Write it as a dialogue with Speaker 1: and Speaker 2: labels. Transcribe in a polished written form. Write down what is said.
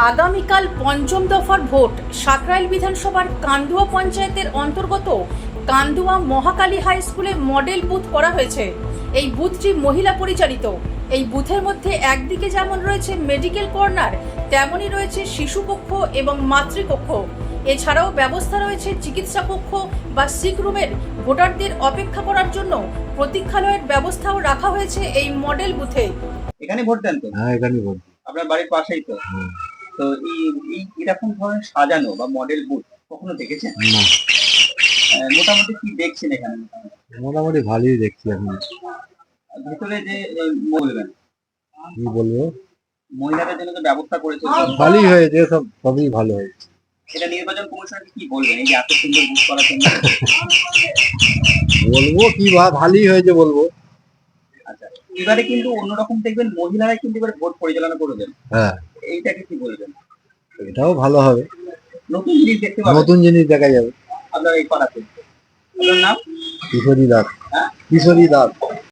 Speaker 1: আগামীকাল পঞ্চম দফার ভোট সাকরাইল বিধানসভার কান্দুয়া পঞ্চায়েতের অন্তর্গত কান্দুয়া মহাকালী হাই স্কুলে মডেল বুথ করা হয়েছে। এই বুথটি মহিলা পরিচালিত। এই বুথের মধ্যে একদিকে যেমন রয়েছে মেডিকেল কর্নার, তেমনই রয়েছে শিশু কক্ষ এবং মাতৃকক্ষ। এছাড়াও ব্যবস্থা রয়েছে চিকিৎসা কক্ষ বা সিক রুমের। ভোটারদের অপেক্ষা করার জন্য প্রতীক্ষালয়ের ব্যবস্থাও রাখা হয়েছে এই মডেল বুথে।
Speaker 2: এখানে ভোট দেন তো?
Speaker 3: হ্যাঁ, এখানেই ভোট দিই।
Speaker 2: আপনার বাড়ির পাশেই তো। তো এই এরকম ধরনের সাজানো বা মডেল বুথ কখনো দেখেছেন?
Speaker 3: না,
Speaker 2: মোটামুটি কি দেখছেন এখানে?
Speaker 3: মোটামুটি ভালোই দেখছি এখন।
Speaker 2: ভেতরে যে বলবেন
Speaker 3: কি বলবো,
Speaker 2: মহিলাদের জন্য যে ব্যবস্থা করেছে
Speaker 3: ভালোই হয়েছে, সবই ভালো হয়েছে।
Speaker 2: এটা নির্বাচন কমিশনকে কি বলবেন এই যে এত সুন্দর বুথ করার জন্য?
Speaker 3: বলবো কি ভালোই হয়েছে বলবো।
Speaker 2: আচ্ছা, এবারে কিন্তু অন্যরকম দেখবেন, মহিলারাই কিন্তু এবারে ভোট পরিচালনা করবেন।
Speaker 3: হ্যাঁ,
Speaker 2: এইটাকে কি বলবেন?
Speaker 3: এটাও ভালো হবে,
Speaker 2: নতুন জিনিস দেখতে পাবেন
Speaker 3: নতুন জিনিস দেখা যাবে।
Speaker 2: আপনার এই পাড়াতে। আপনার নাম?
Speaker 3: কিশোরী দাস।
Speaker 2: হ্যাঁ?
Speaker 3: কিশোরী দাস।